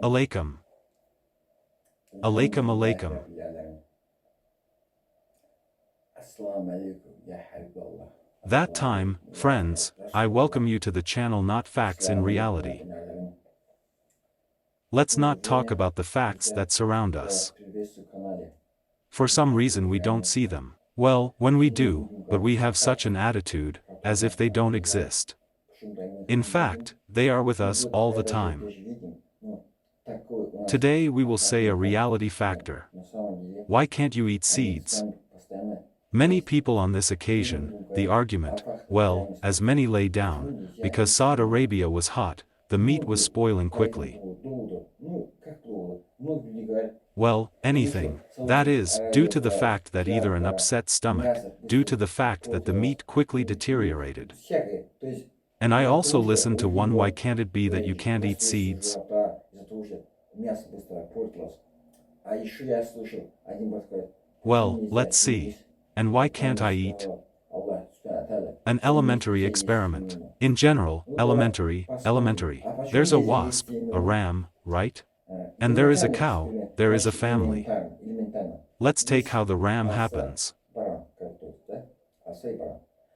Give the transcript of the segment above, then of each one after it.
Alaikum. Alaikum alaikum. Assalam alaikum, ya Habiballah. That time, friends, I welcome you to the channel Not Facts in Reality. Let's not talk about the facts that surround us. For some reason we don't see them. Well, when we do, but we have such an attitude, as if they don't exist. In fact, they are with us all the time. Today we will say a reality factor. Why can't you eat seeds? Many people on this occasion, the argument, well, as many lay down, because Saudi Arabia was hot, the meat was spoiling quickly. Well, anything, that is, due to the fact that either an upset stomach, due to the fact that the meat quickly deteriorated. And I also listened to one, why can't it be that you can't eat seeds? Well, let's see. And why can't I eat? An elementary experiment. In general, elementary. There's a wasp, a ram, right? And there is a cow, there is a family. Let's take how the ram happens.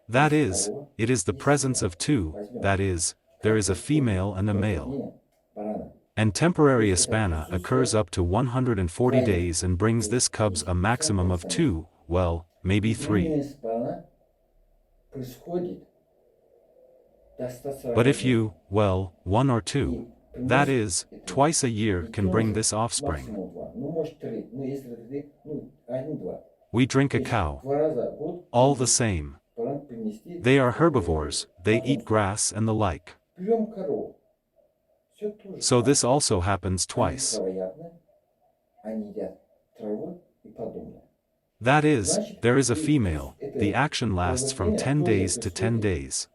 That is, it is the presence of two, that is, there is a female and a male. And temporary hispana occurs up to 140 days and brings this cubs a maximum of 2, well, maybe 3. But if you, well, 1 or 2, that is, twice a year can bring this offspring. We drink a cow. All the same. They are herbivores, they eat grass and the like. So this also happens twice. That is, there is a female, the action lasts from 10 days to 10 days.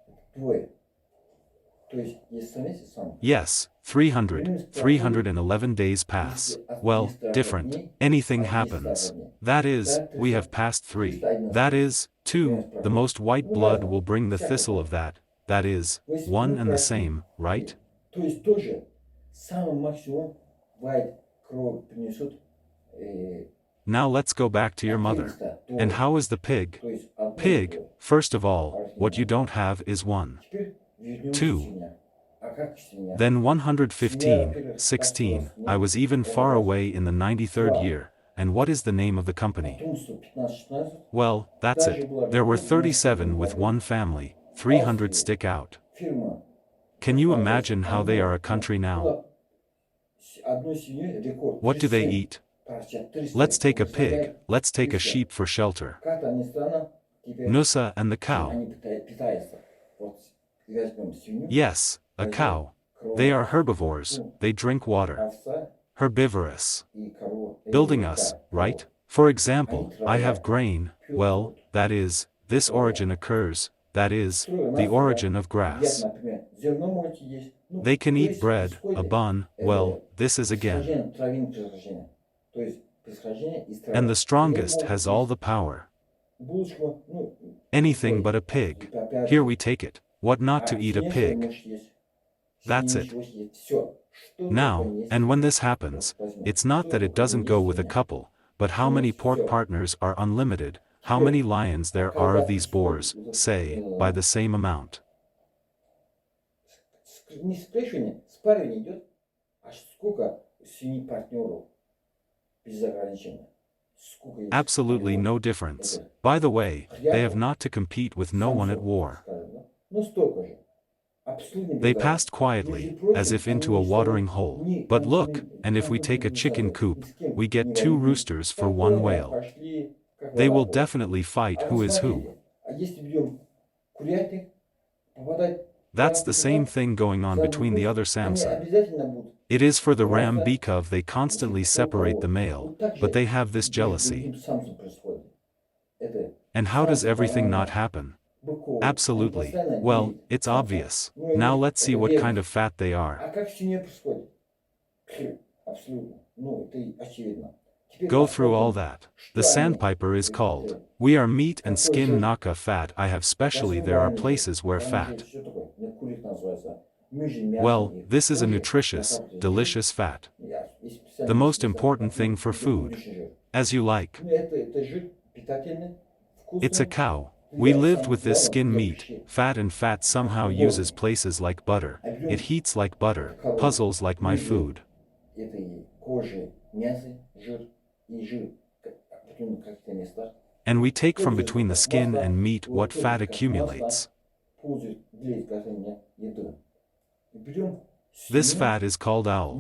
Yes, 311 days pass. Well, different. Anything happens. That is, we have passed 3. That is, 2, the most white blood will bring the thistle of that. That is, 1 and the same, right? Now let's go back to your mother. And how is the pig? Pig, first of all, what you don't have is 1. 2. Then 115, 16, I was even far away in the 93rd year, and what is the name of the company? Well, that's it. There were 37 with one family, 300 stick out. Can you imagine how they are a country now? What do they eat? Let's take a pig, let's take a sheep for shelter. Nusa and the cow. Yes, a cow. They are herbivores, they drink water. Herbivorous. Building us, right? For example, I have grain, well, that is, this origin occurs, that is, the origin of grass. They can eat bread, a bun, well, this is again. And the strongest has all the power. Anything but a pig. Here we take it. What not to eat a pig? That's it. Now, and when this happens, it's not that it doesn't go with a couple, but how many pork partners are unlimited, how many lions there are of these boars, say, by the same amount. Absolutely no difference. By the way, they have not to compete with no one at war. They passed quietly, as if into a watering hole. But look, and if we take a chicken coop, we get 2 roosters for 1 whale. They will definitely fight who is who. That's the same thing going on between the other Samson. It is for the ram because they constantly separate the male, but they have this jealousy. And how does everything not happen? Absolutely. Well, it's obvious. Now let's see what kind of fat they are. Go through all that. The sandpiper is called. We are meat and skin naka fat. I have specially there are places where fat. Well, this is a nutritious, delicious fat. the most important thing for food. As you like. It's a cow. We lived with this skin meat, fat, and fat somehow uses places like butter. It heats like butter, puzzles like my food. And we take from between the skin and meat what fat accumulates. This fat is called owl.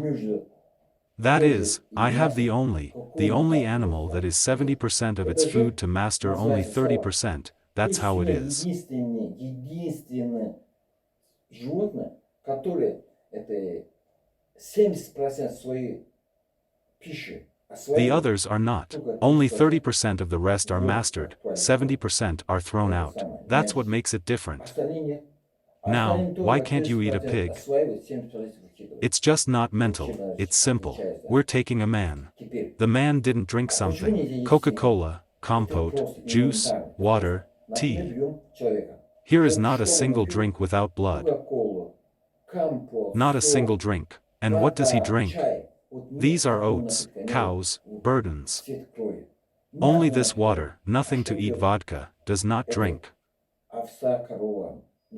That is, I have the only animal that is 70% of its food to master only 30%, that's how it is. The others are not. Only 30% of the rest are mastered, 70% are thrown out. That's what makes it different. Now, why can't you eat a pig? It's just not mental, it's simple. We're taking a man. The man didn't drink something, Coca-Cola, compote, juice, water, tea. Here is not a single drink without blood. Not a single drink. And what does he drink? These are oats, cows, burdens. Only this water, nothing to eat vodka, does not drink.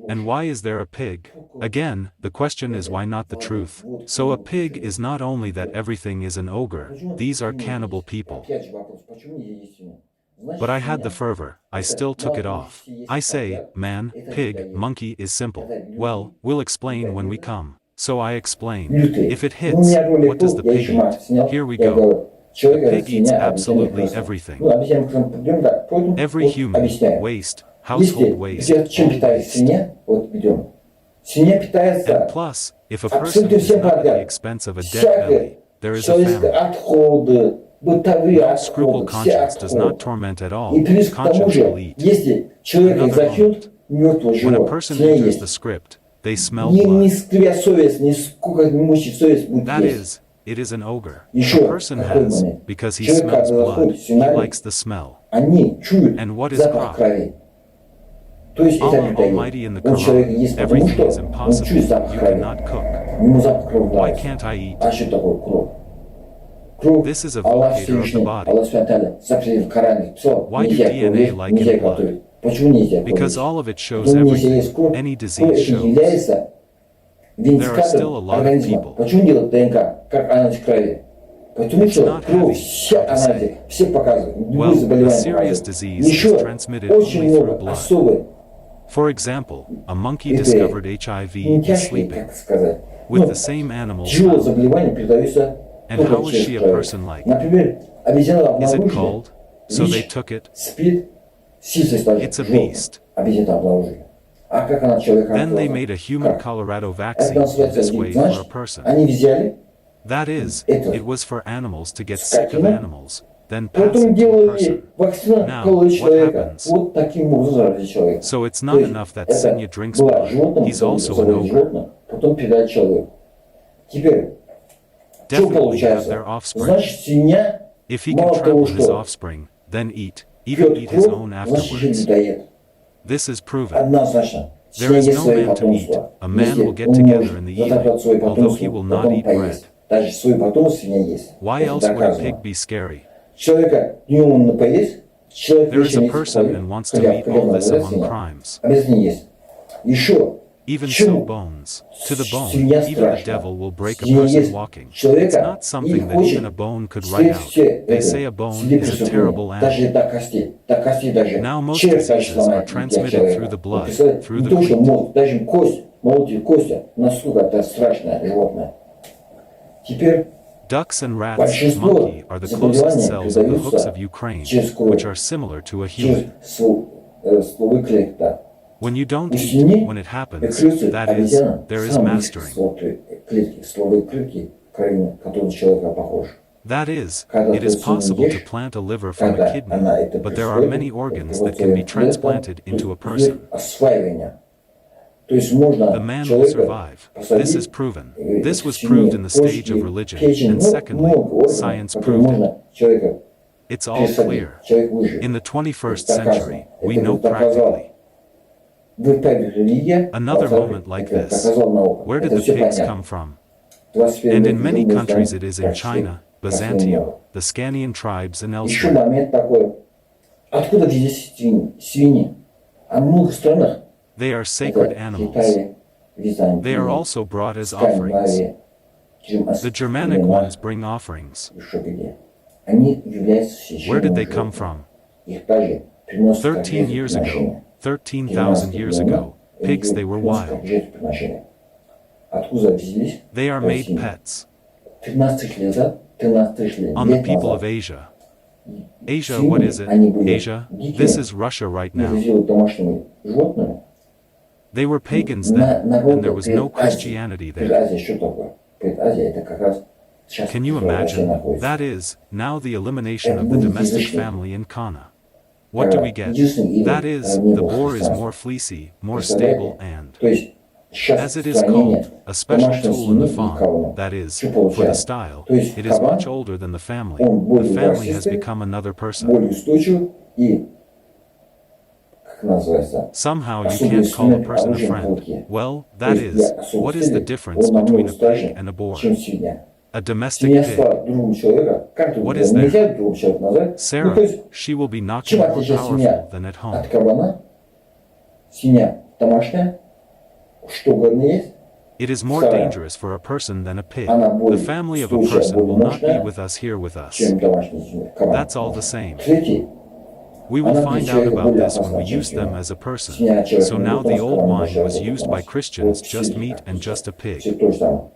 And why is there a pig? Again, the question is why not the truth? So a pig is not only that everything is an ogre, these are cannibal people. But I had the fervor, I still took it off. I say, man, pig, monkey is simple. Well, we'll explain when we come. So I explain. If it hits, what does the pig eat? Here we go. The pig eats absolutely everything. Every human, waste, household waste, all waste. And plus, if a person is not at the expense of a dead belly, there is a famine. No scruple conscience does not torment at all, conscience will eat. Another moment. When a person enters the script, they smell blood. That is, it is an ogre. A person has, because he smells blood, he likes the smell. And what is kra? Allah Almighty in the Quran, everything is impossible, you cannot cook. Why can't I eat? This is a vocator of the body. Why do DNA like in blood? Because all of it shows everything, any disease shows. There are still a lot of people. It's not heavy, how to say. Well, a serious disease is transmitted only through blood. For example, a monkey discovered HIV in sleeping. With the same animal smell. And how is she a person like? Is it cold? So they took it? It's a beast. Then they made a human Colorado vaccine in this way for a person. That is, it was for animals to get sick of animals, then pass it to a person. Now, what happens? So it's not enough that Senya drinks blood, he's also an ogre. Definitely have their offspring. If he can trample his offspring, then eat, even eat his own afterwards. This is proven. There is no man to eat. A man will get together in the evening, although he will not eat bread. Why else would a pig be scary? There is a person and wants to meet all this among crimes. Even so bones. To the bone, even the devil will break a person walking. It's not something that even a bone could write out. They say a bone is a terrible animal. Now most diseases are transmitted through the blood, through the feet. Ducks and rats, monkey are the closest cells of the hooks of Ukraine, which are similar to a human. When you don't eat, when it happens, that is, there is mastering. That is, it is possible to plant a liver from a kidney, but there are many organs that can be transplanted into a person. The man will survive. This is proven. This was proved in the stage of religion, and secondly, science proved it. It's all clear. In the 21st century, we know practically. Another moment like this. Where did the pigs come from? And in many countries it is in China, Byzantium, the Scanian tribes and Еще elsewhere. момент такой. Откуда взялись свиньи? А в многих странах They are sacred это animals. Китае, Византии, They are also brought as offerings. Скандинавии, The Germanic ones bring offerings. еще где. Они являются Where did they священными come from? Их также приносят как 13 years ago, жертвоприношение. 13,000 years ago, pigs they were Приносят как wild. жертвоприношение. Откуда взялись? They are То есть made pets. 13 лет назад, 13 лет On the people назад of Asia. Asia, what is it? Asia? This is Russia right их now. сделали домашними животными. They were pagans На then, народы and there was no Предазии. Christianity there. Предазия что такое? Предазия это как раз сейчас Can you Россия imagine? находится. That is, now the elimination of the domestic family in Kana. What do we get? That is, the boar is more fleecy, more stable and, То есть сейчас as it is сохранение called, a special домашней tool in the семьи и farm, кавуна. that is, Что for the получается? style, То есть it is кабан much older than the family. он более The family has ворсистый, become another person. более устойчивый и как называется? Somehow you Особый can't call a инструмент person a оружия в friend. руке. Well, То that есть для is, особых what is the целей difference он намного between a pig страшнее, and a boar? чем свинья. A domestic Свинья pig. стала другому человека, как What ты is нельзя другому человеку назвать? Ну, то Sarah, есть, she will be knocking чем more отличается свинья powerful than at от home. кабана? Свинья домашняя, что угодно есть, It is more dangerous for a person than a pig. она The более family of a устойчивая, person более will not be мощная, with us here with us. чем домашняя свинья, кабан. That's all the same. Третий, We will она find для out человека about более this when we опасна, чем use them свинья. as a person. Свинья человека So не now the выносит, old кабан wine большая was работа used by выносит. Christians, Вот just все meat так and все. just a pig. Все то же самое.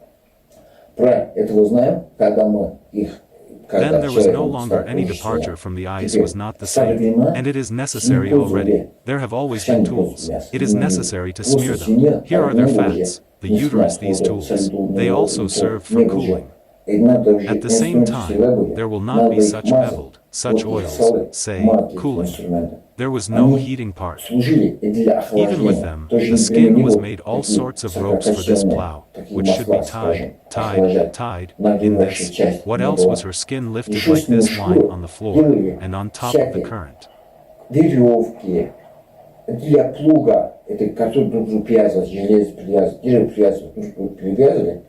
Про это мы знаем, когда мы их Then there was no longer any departure from the ice was not the same, and it is necessary already. There have always been tools. It is necessary to smear them. Here are their fats, the uterus these tools. They also serve for cooling. At the same time, there will not be such beveled, such oils, say, cooling. There was no heating part. Even with them, the skin was made all sorts of ropes for this plow, which should be tied, in this. What else was her skin lifted like this wine on the floor, and on top of the current? Веревки для плуга, это который друг другу привязывать, железо привязывали.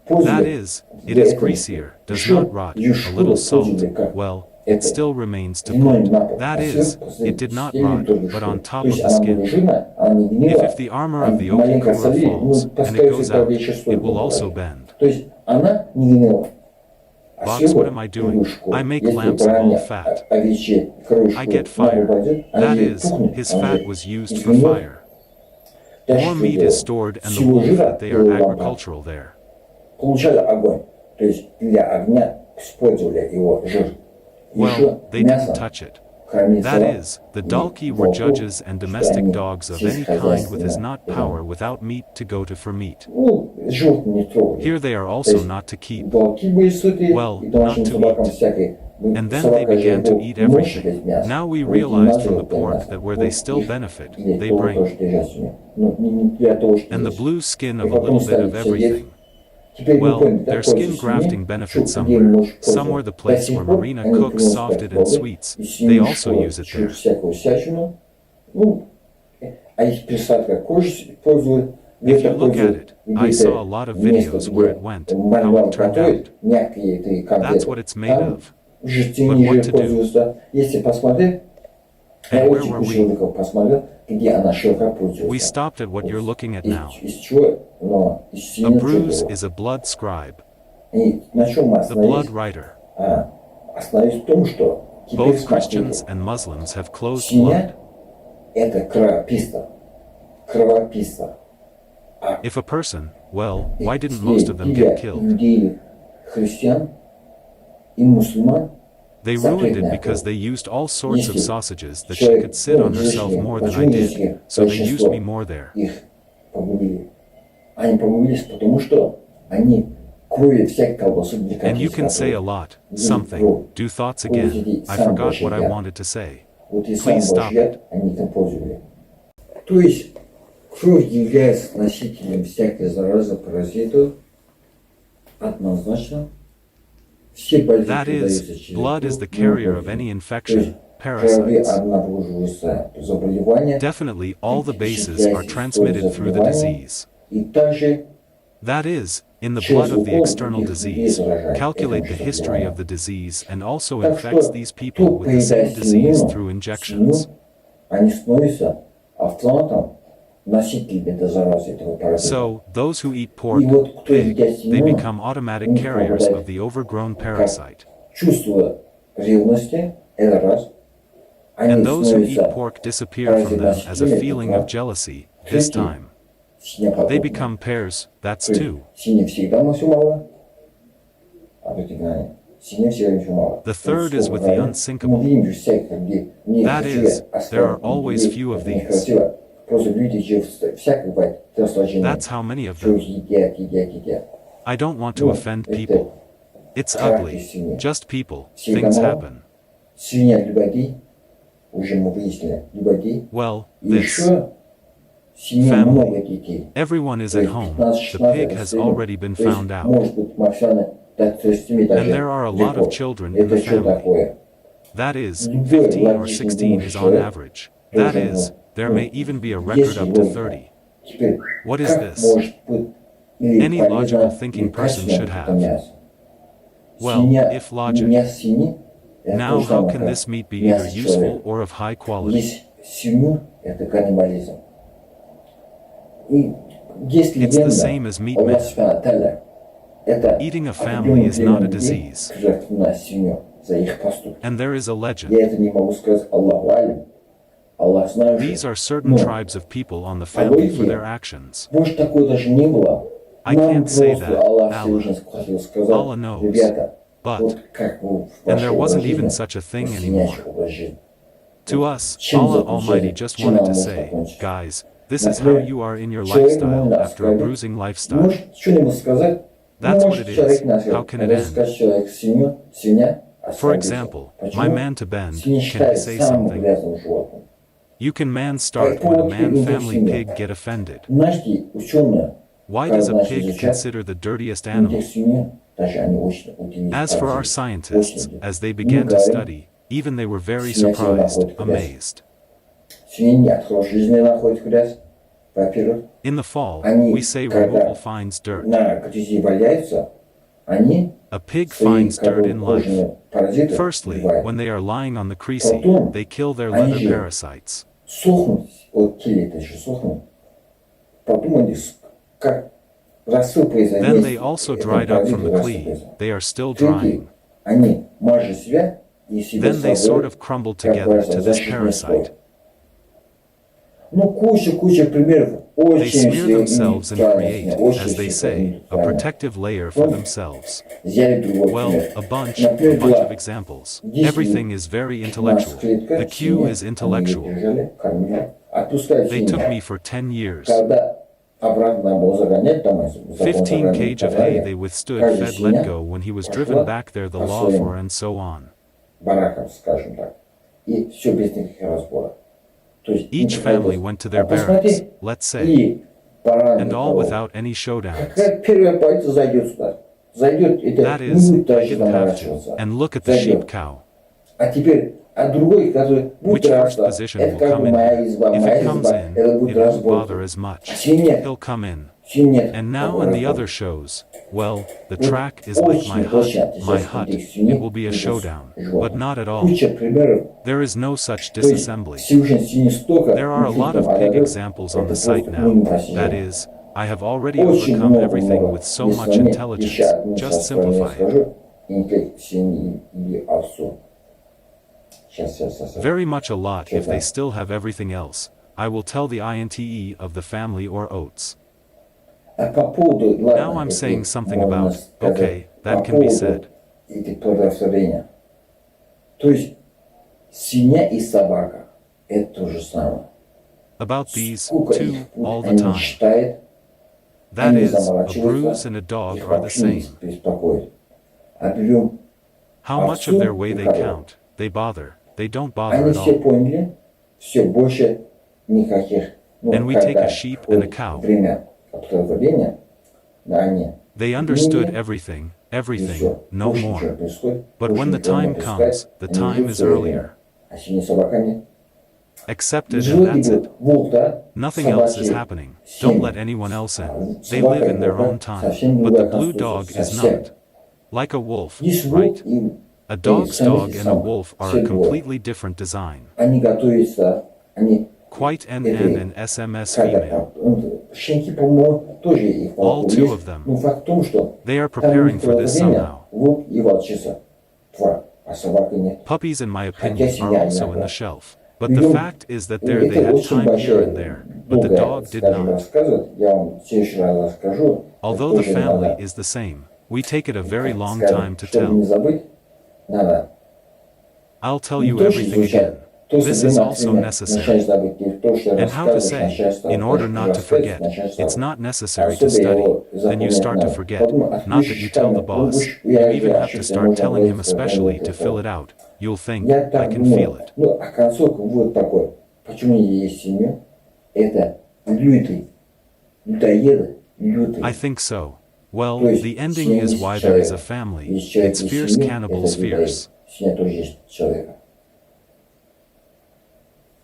That is, it is greasier, does not rot, a little salt, well, it still remains to put. That is, it did not rot, but on top of the skin. If the armor of the okikura falls, and it goes out, it will also bend. То есть она не гнила. Box, what am I doing? I make lamps of all fat. I get fire. That is, his fat was used for fire. More meat is stored and the wool that they are agricultural there. Получали огонь. То есть для огня использовали его жир. Well, they didn't touch it. That is, the Dalki were judges and domestic dogs of any kind with his not power without meat to go to for meat. Here they are also not to keep. Well, not to eat. And then they began to eat everything. Now we realized from the pork that where they still benefit, they bring. And the blue skin of a little bit of everything. Well, their skin grafting benefits somewhere the place where Marina cooks softed and sweets, they also use it there. If you look at it, I saw a lot of videos where it went, how it turned out. That's what it's made of. But what to do? And where were we? We stopped at what you're looking at now. A bruise is a blood scribe. The blood writer. Both Christians and Muslims have closed blood. If a person, well, why didn't most of them get killed? They ruined it because they used all sorts of sausages that she could sit on herself more than I did, so they used me more there. And you can say a lot, something, do thoughts again, I forgot what I wanted to say. Please stop it. То есть кровь является носителем всякой заразы, паразитов, однозначно. That is, blood is the carrier of any infection, parasites. Definitely all the bases are transmitted through the disease. That is, in the через blood of the укол external других людей disease, заражает calculate этим the же history of заболеванием. the disease and also Так infects что, these people кто with the same поедает disease свинину, through injections. они становятся автоматом носителями этой заразы, этого паразита. So, those who eat И pork, вот кто pig, едят they свинину, become у automatic них carriers of пропадает the overgrown как parasite. чувство ревности, это раз. Они And those who eat становятся pork disappear from them as a паразит-носителями, это feeling of два. jealousy, this Третий, time. They свинья become pairs, that's То есть two. свиньи всегда все мало, а тут игнание. Свиньи всегда ничего мало. The third is with the unsinkable. Мы видим же всяких людей. Мне That красиво is, there are оставить always людей, few of это не these. красиво. Просто люди же всякое бывает, телосложение. That's how many of Что them. едят. I don't want to Ну, offend это people. It's характер ugly. свиньи. Just people. Всегда Things мало. happen. Свинья любодей, уже мы выяснили, любодей. Well, И this. еще семья Family. много детей. Everyone is То at есть home. 15-16 The pig has расстояние. already been То есть, found out. может быть, максимально до 30 даже. And there are a lot легко. of children in Это the что family. такое? That is, Любой 15 or логичный 16 думающий is on человек average. That должен is, there ну, may even be a record есть up to логика. 30. Теперь, What is как this? может быть или Any полезно, logical thinking или person качественно should это have. мясо? Well, Свинья, if logic. мясо свиньи, это Now, то же how самое, can как this meat be either мясо useful человека. or of high quality? Есть свинью, это каннибализм. И есть It's the легенда, same as meat Аллах man. Субхану Тааля, это Eating a family определенный is not a племя людей, disease. жертвенная свинью за их поступки. And there is a legend. Я это не могу сказать Аллаху Алим. Аллах знает, These are certain но tribes of people on the family for their actions. может такое даже не было. I Нам can't say просто that. Аллах Allah. Всевышний сказал, Allah knows. ребята, But, вот как вы в and there вашем wasn't образе even жизни, such a thing вот anymore. свинячий образ жизни. To us, Чем Allah заключается? Almighty just Чем wanted нам to может say, закончиться? guys, this is how Например, you are in your человек lifestyle может after a сказать, bruising lifestyle. может что-нибудь сказать, That's what может it человек is. нас How can it когда end? скажет человек свинья, For остановится. example, Почему? my man to bend, Свинья can he считает say самым something? грязным животным. You can man start when a man family pig get offended. Знаете, ученые, Why когда does a начали pig изучать, consider the dirtiest у animal? тех свиней, даже они очень удивились. As for our поразились. scientists, Очень as they удивились. began Мы to говорим, study, even they were very свинья всегда surprised, находит грязь. amazed. Свиньи от хорошей жизни находят грязь. Во-первых, In the fall, они, we say когда removal finds dirt. на грязи валяются, они A pig свои finds dirt in life. кожаные паразиты Firstly, убивают. when they are lying on the creasy, Потом, they kill their они leather же parasites. сохнут, вот теле это еще сохнут. Потом они как рассыпаются Then вместе, they also эти dried up from паразиты the clee. рассыпаются. They are still Третий, drying. они мажут себя и себя Then they sort of создают, crumble как together говорится, to this защитный слой. parasite. Ну, куча примеров. They Очень smear все themselves and create, индивидуальные, очень as they все say, a индивидуальные. protective layer for themselves. Взяли другой Well, пример. a bunch Например, of была examples. 10 Everything is very 15 intellectual. клетка, The Q свинья, is они ее intellectual. держали, кормили, отпускали They took свинью. me for 10 years. Когда обратно было загонять, там, закон 15 загонять и cage так of hay далее, they withstood, каждая fed, свинья let go when he was пошла driven back there, the по law своим for, and so on. баракам, скажем так. И все без никаких разборов. То есть, Each не family приходилось. went to their А посмотри, barracks, let's say, и баран and all никого. without any showdowns. Как первая пойдет, зайдет сюда. Зайдет, это That не is, будет I дальше didn't have to. заморачиваться. And look at the sheep Зайдет. cow. А теперь, а другой, который будет Which first драться, position это will как come in? моя изба, If моя it comes изба, in, это it будет won't разбор. bother as А much. свинья, He'll come in. нет. And now in the other shows, well, the Вот track is like my очень точно hut, my отличается hut. этих свиней It will be a от showdown, животных. but not at all. Куча примеров. There is no such То есть, disassembly. Всевышний свиньи столько, There are a lot of pig examples on the site now. That is, I have already очень overcome много, everything много. with so Если much мне intelligence. еще одну Just со стороны simplify it. скажу, интеллект свиньи и овцу. Сейчас. Very much a lot if they Чё-то. still have everything else. I will tell the INTE of the family or oats. А по поводу, ладно, Now I'm это saying something можно about, сказать, okay, that по can be поводу said. этих плодотворения. То есть, свинья и собака – это то же самое. About these Сколько two их путь all the они time. считают, That они is, a bruise заморачиваются, and a dog их are the вообще не same. беспокоит. А берем How much of their way they count, they bother, they don't bother они at все all. поняли, все больше никаких. Ну, And we take когда a sheep and a вот cow. время оплодотворения, да, они They understood менее, everything, и everything, всё. no Больше ничего more. не происходит, But больше when the никого не time пускают, comes, the они time живут is своё earlier. время. А свиньи с собаками Accept it and Живет that's и it. будет волк, да, Nothing else is собачий happening. Don't семь. let anyone else in. They Собака live in their это own time. совсем But the другая blue конструкция, dog is совсем. not. Like a wolf, Есть right? волк и A dog's самец и dog and a самка. wolf are Все a двое. completely different design. Они готовятся, они Quite NN этой, and SMS как female. это, щенки, по-моему, тоже их All волков two есть. of them. Но факт в том, что They are там у preparing них for было this время somehow. волк и волчица. Два, а собака нет. Puppies, in my Хотя opinion, are семья also in одинаковая. the shelf. But the Берем, fact is that there they это had очень time here and большая, there, but the долгая, dog did скажем, not. рассказывать. Я вам в следующий раз расскажу. Although the family is the same, we take it a very long time to Чтобы не tell. забыть, надо I'll tell не you то, что everything изучать, again. то, что This is время от also времени necessary. начинаешь забыть. И то, что And how to рассказываешь, say, начинаешь in order not to forget, it's not necessary to study, then you start to forget, not that you tell the boss, you even have to start telling him especially to fill it out. You'll think, Я I так can feel думаю. it. Ну, а концовка будет такой. Почему я есть семью? Это лютый, людоеды, лютый. I think so. Well, То есть the ending is why there is a family. Есть человек It's из fierce семьи, cannibals это людоед. fierce. Семья тоже есть человека.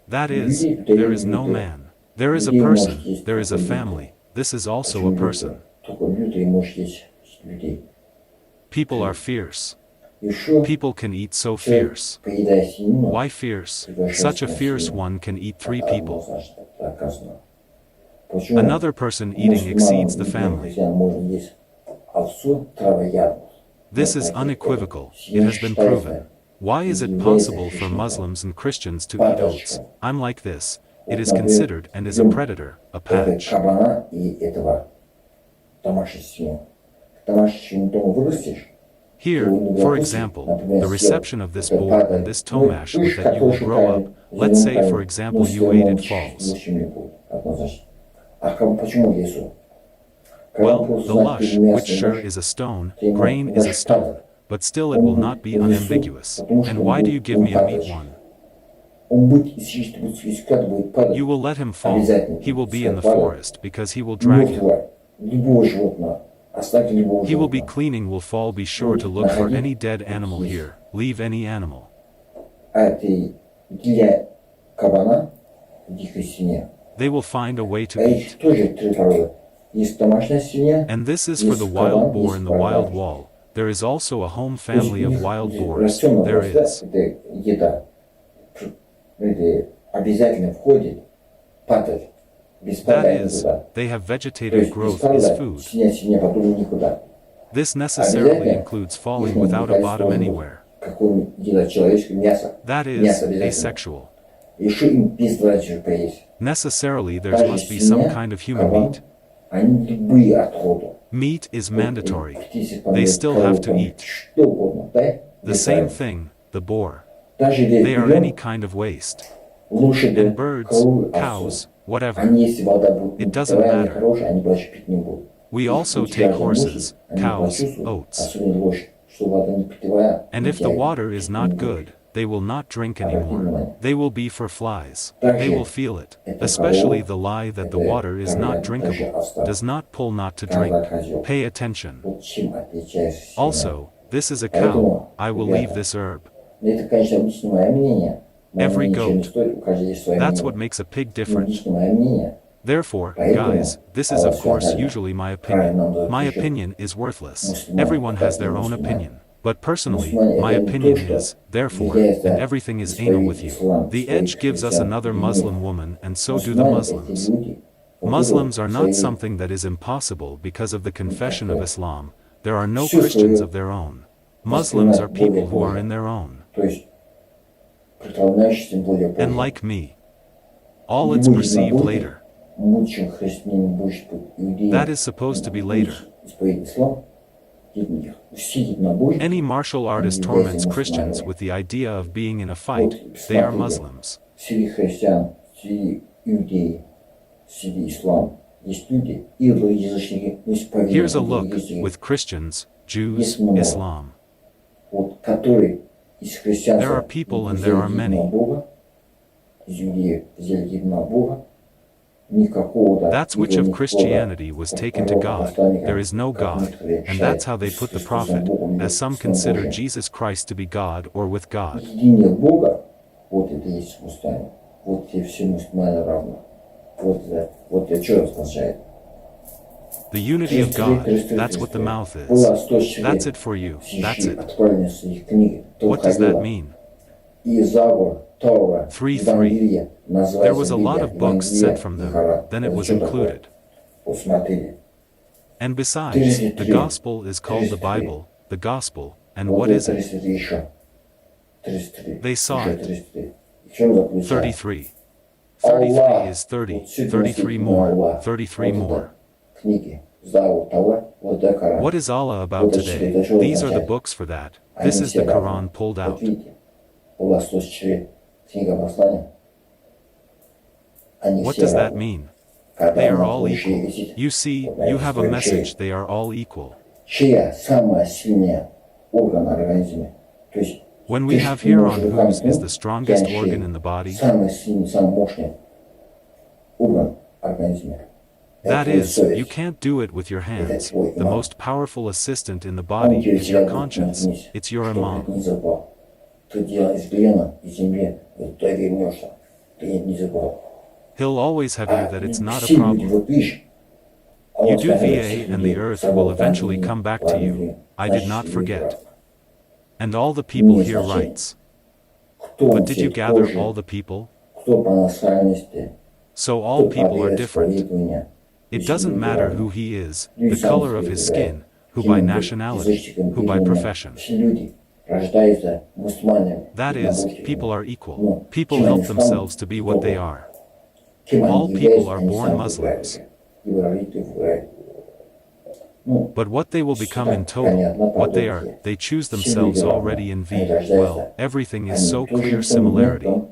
That is, there is no man. There is a person, there is a family. This is also a person. Только лютый может есть людей. People are fierce. Еще People can eat so человек, fierce. поедая семью, Why fierce? Such a fierce one can eat 3 people. Доказано. Почему? Another person eating exceeds the family. Можно есть овцу травоядных. This is unequivocal, it has been proven. Why is it possible for Muslims and Christians to eat oats? I'm like this. It is considered and is a predator, a Это patch. кабана и этого домашней свиньи. Домашнюю свинью дома вырастешь. Here, for example, the reception of this boar and this tomash with that you will grow up, let's say for example you ate it falls. А почему лесу? Well, the lush, which sure is a stone, grain is a stone, but still it will not be unambiguous. And why do you give me a meat one? Он будет искать, будет падать. You will let him fall, he will be in the forest because he will drag him. Мертвое. Любое животное. Оставьте любого He will be животного. cleaning will fall be sure to look for any dead animal here, leave any animal. А ты для кабана, дикой свинья. They will find a way to А их eat. тоже три породы. Есть домашняя свинья. And this is for the wild boar in the wild wall. There is also a home family of wild boars. There is. Это еда. Это обязательно входит падать. Без That падания is, никуда. they have То vegetative есть без growth is падания food. свинья потом никуда. This necessarily includes falling without a bottom anywhere. Какое еда человеческое мясо. That Мясо is, обязательно. asexual. Еще им без двоечек поесть. Necessarily there Даже must be some свинья, kind of human кабан, meat. они любые отходы. Meat is mandatory. Птицы, They still have to eat. Что угодно, да? The same thing, the boar. Даже если They are берем any kind of waste. лошади, And birds, коровы, овцу, cows, whatever. они, если вода будет It doesn't питьевая, matter. хорошая, они больше пить не будут. We also У тебя take же horses, лошадь, они cows, почувствуют, oats. особенно лошадь, что вода не питьевая, And не if the тянет, water is пить not не будут. good, they will not drink anymore. They will be for flies. They will feel it, Это especially корова, the lie that the это water is not говядина, даже drinkable, овца, does not pull not to коза, drink. козел. Pay attention. Вот чем отличается семья. Also, this is a cow. I will leave this herb. Это, конечно, лично мое мнение. Мое Every мнение ничего не goat. стоит, у каждого есть свое That's what мнение. makes a pig Но different. лично мое мнение. Therefore, guys, this is of course usually my opinion. My opinion is worthless. Everyone has their own opinion. But personally, my opinion is, therefore, and everything is anal with you. The Edge gives us another Muslim woman and so do the Muslims. Muslims are not something that is impossible because of the confession of Islam. There are no Christians of their own. Muslims are people who are in their own. То есть, преклоняющийся более позже. And like me. All it's perceived later. Мучим христианин будет иудеем. That is supposed to be later. Исповедь ислам. Усидит на бой. Any martial artist torments Christians with the idea of being in a fight. They are Muslims. Среди христиан, среди иудеев, среди ислам есть люди, идолоязычники, Here's a look исповедники, with Christians, Jews, Islam. вот, которые из христиан There are people and there are many. Бога, из иудеев взяли единого Бога, никакого, да, That's which of Christianity was taken to God. There is no God, and that's how they put the prophet, as some consider Jesus Christ to be God or with God. Единение Бога, вот это есть послание. Вот и все мусульмане равны. Вот это что означает? The unity of God, that's what the mouth is. Было 104 That's it for you, that's it. отправлены с их книги. What does that mean? И Забор, Тора, 3:3. Евангелие There was называется a lot Библия, of books Евангелие sent from и them, Коран. then it Это was что такое? included. Вот смотрите. And besides, the gospel is called the Bible, the gospel, and Вот what is это it? 33 еще. 33. They saw Еще it. 33. В чем заключается? 33. 33 is 30, 33 more, 33 more. Книги. Забор, Тора, вот это Коран. What is Allah about today? These are the books for that. This is the Quran pulled out. Вот видите, была 104 книга послания. Они What все does that равны. mean? Когда They are она all выше equal. висит, You see, вот на you этой have a своей message, шее, they are all equal. чья самая сильная орган организма. То есть When we ты have не here можешь on руками whose is ткнуть, the strongest тянешь organ шею. in the body, Самый сильный, самый мощный орган организма. that Это твоя is, you совесть. can't do it with your hands. твой The имам. most powerful assistant in the Он body тебе is your всегда conscience. вниз, It's your чтобы imam. ты не запал. Ты делал из глины и земли, вот туда вернешься. Ты не запал. He'll always have you that it's not a Все люди, problem. вот видишь, а You он do оставляет VA всех and людей, the earth собрал will там eventually людей, come back to ладно, you. людей. I did Значит, not люди forget. правы. And all the people Не hear значение. rights. Кто он But did you цвет gather кожи, all the people? кто по национальности, So кто all по people are вере, different. исповедования. It Все doesn't люди matter равны. who he is, Люди the сами color of себе his выбирают, skin, who кем by он будет, nationality, язычником who или by нет. profession. Все люди рождаются мусульманами, That is, единобожниками. people are equal. Но People кем они help станут, themselves to be what they кто are. кем они All являются, people are они born сами Muslims. выбирают. И родители выбирают. Ну, But what they will become in так total, понятно, what they подумайте. are, they choose Все themselves люди равны. already in Они V. рождаются, Well, everything is они so тоже clear в том similarity. моментом